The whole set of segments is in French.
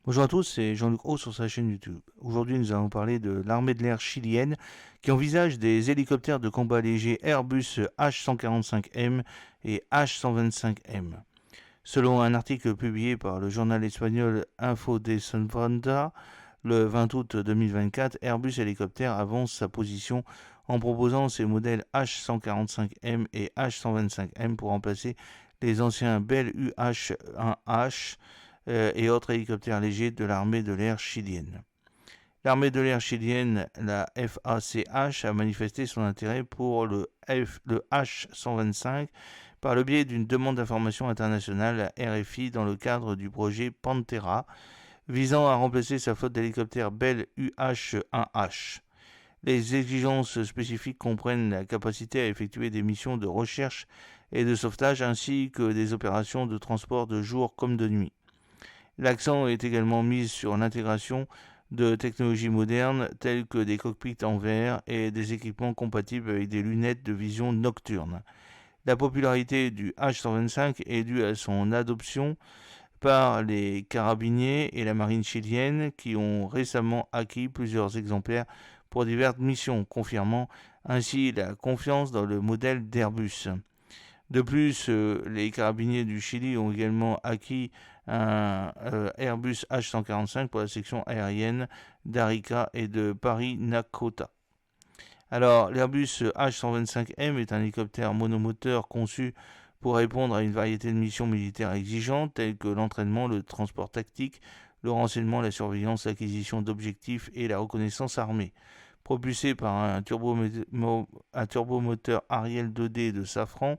Bonjour à tous, c'est Jean-Luc Haut sur sa chaîne YouTube. Aujourd'hui, nous allons parler de l'armée de l'air chilienne qui envisage des hélicoptères de combat légers Airbus H145M et H125M. Selon un article publié par le journal espagnol Info de Sonfronta, le 20 août 2024, Airbus Hélicoptère avance sa position en proposant ses modèles H145M et H125M pour remplacer les anciens Bell UH-1H et autres hélicoptères légers de l'armée de l'air chilienne. L'armée de l'air chilienne, la FACH, a manifesté son intérêt pour le H125 par le biais d'une demande d'information internationale à RFI dans le cadre du projet Pantera, visant à remplacer sa flotte d'hélicoptères Bell UH-1H. Les exigences spécifiques comprennent la capacité à effectuer des missions de recherche et de sauvetage ainsi que des opérations de transport de jour comme de nuit. L'accent est également mis sur l'intégration de technologies modernes telles que des cockpits en verre et des équipements compatibles avec des lunettes de vision nocturne. La popularité du H125 est due à son adoption par les carabiniers et la marine chilienne qui ont récemment acquis plusieurs exemplaires pour diverses missions, confirmant ainsi la confiance dans le modèle d'Airbus. De plus, les carabiniers du Chili ont également acquis un Airbus H145 pour la section aérienne d'Arica et de Paris-Nakota. Alors, l'Airbus H125M est un hélicoptère monomoteur conçu pour répondre à une variété de missions militaires exigeantes telles que l'entraînement, le transport tactique, le renseignement, la surveillance, l'acquisition d'objectifs et la reconnaissance armée. Propulsé par un turbomoteur Ariel 2D de Safran,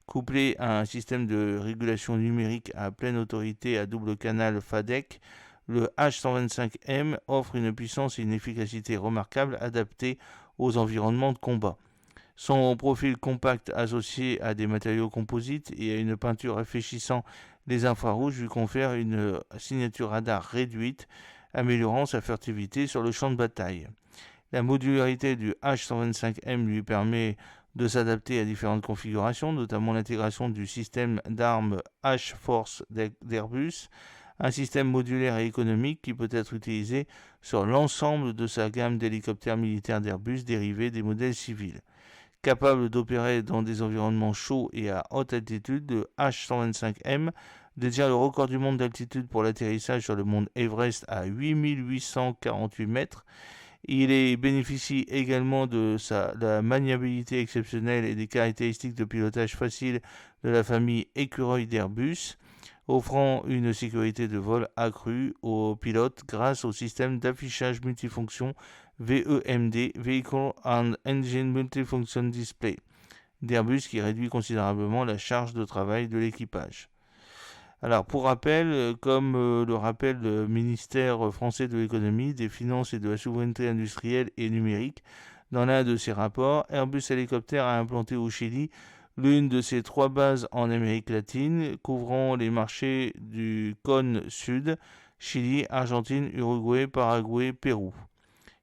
couplé à un système de régulation numérique à pleine autorité à double canal FADEC, le H125M offre une puissance et une efficacité remarquables adaptées aux environnements de combat. Son profil compact associé à des matériaux composites et à une peinture réfléchissant les infrarouges lui confère une signature radar réduite, améliorant sa furtivité sur le champ de bataille. La modularité du H125M lui permet de s'adapter à différentes configurations, notamment l'intégration du système d'armes H-Force d'Airbus, un système modulaire et économique qui peut être utilisé sur l'ensemble de sa gamme d'hélicoptères militaires d'Airbus dérivés des modèles civils. Capable d'opérer dans des environnements chauds et à haute altitude, le H125M détient le record du monde d'altitude pour l'atterrissage sur le mont Everest à 8848 mètres. Il bénéficie également de la maniabilité exceptionnelle et des caractéristiques de pilotage facile de la famille Écureuil d'Airbus, offrant une sécurité de vol accrue aux pilotes grâce au système d'affichage multifonction VEMD, Vehicle and Engine Multifunction Display, d'Airbus qui réduit considérablement la charge de travail de l'équipage. Alors, pour rappel, comme le rappelle le ministère français de l'économie, des finances et de la souveraineté industrielle et numérique, dans l'un de ses rapports, Airbus Hélicoptère a implanté au Chili l'une de ses 3 bases en Amérique latine, couvrant les marchés du cône sud, Chili, Argentine, Uruguay, Paraguay, Pérou.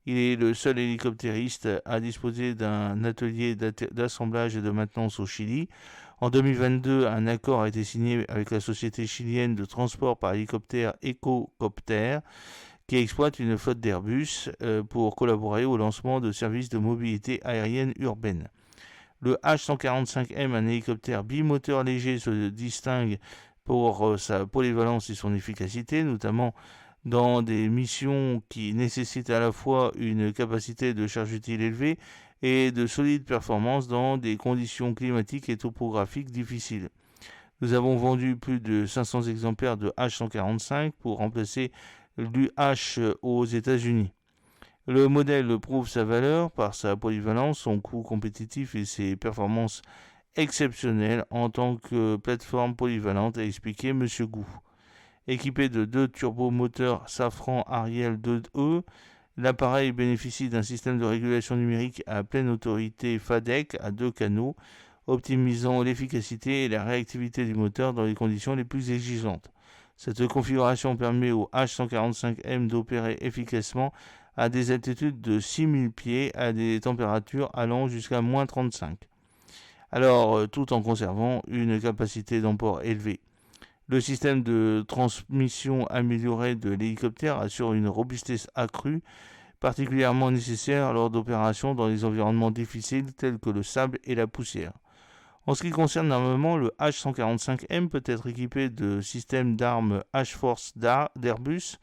Il est le seul hélicoptériste à disposer d'un atelier d'assemblage et de maintenance au Chili. En 2022, un accord a été signé avec la société chilienne de transport par hélicoptère EcoCopter, qui exploite une flotte d'Airbus pour collaborer au lancement de services de mobilité aérienne urbaine. Le H145M, un hélicoptère bimoteur léger, se distingue pour sa polyvalence et son efficacité, notamment dans des missions qui nécessitent à la fois une capacité de charge utile élevée et de solides performances dans des conditions climatiques et topographiques difficiles. Nous avons vendu plus de 500 exemplaires de H145 pour remplacer l'UH aux États-Unis. Le modèle prouve sa valeur par sa polyvalence, son coût compétitif et ses performances exceptionnelles en tant que plateforme polyvalente, a expliqué M. Gou. Équipé de 2 turbomoteurs Safran Ariel 2E, l'appareil bénéficie d'un système de régulation numérique à pleine autorité FADEC à 2 canaux, optimisant l'efficacité et la réactivité du moteur dans les conditions les plus exigeantes. Cette configuration permet au H145M d'opérer efficacement à des altitudes de 6000 pieds à des températures allant jusqu'à moins 35. Alors, tout en conservant une capacité d'emport élevée. Le système de transmission amélioré de l'hélicoptère assure une robustesse accrue, particulièrement nécessaire lors d'opérations dans des environnements difficiles tels que le sable et la poussière. En ce qui concerne l'armement, le H-145M peut être équipé de systèmes d'armes H-Force d'Airbus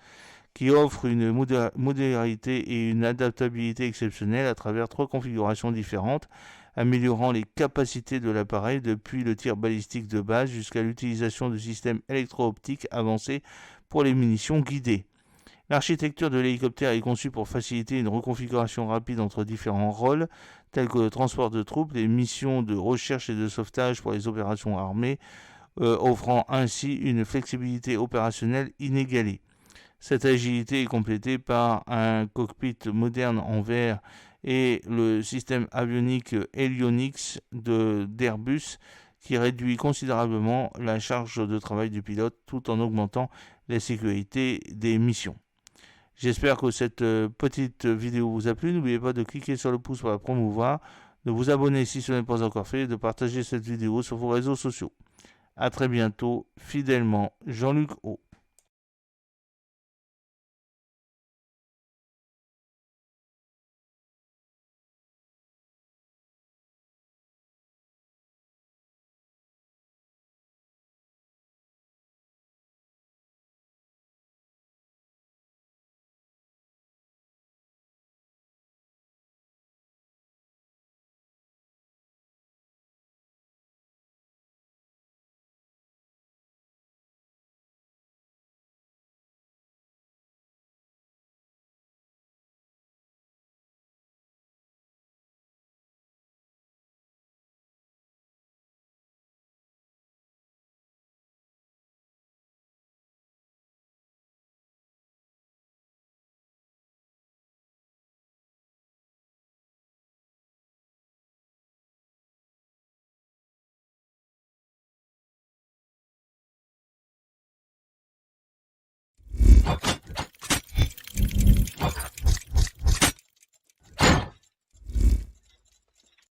qui offrent une modularité et une adaptabilité exceptionnelles à travers 3 configurations différentes, améliorant les capacités de l'appareil depuis le tir balistique de base jusqu'à l'utilisation de systèmes électro-optiques avancés pour les munitions guidées. L'architecture de l'hélicoptère est conçue pour faciliter une reconfiguration rapide entre différents rôles, tels que le transport de troupes, les missions de recherche et de sauvetage pour les opérations armées, offrant ainsi une flexibilité opérationnelle inégalée. Cette agilité est complétée par un cockpit moderne en verre et le système avionique Helionix d'Airbus qui réduit considérablement la charge de travail du pilote tout en augmentant la sécurité des missions. J'espère que cette petite vidéo vous a plu. N'oubliez pas de cliquer sur le pouce pour la promouvoir, de vous abonner si ce n'est pas encore fait et de partager cette vidéo sur vos réseaux sociaux. A très bientôt, fidèlement, Jean-Luc O.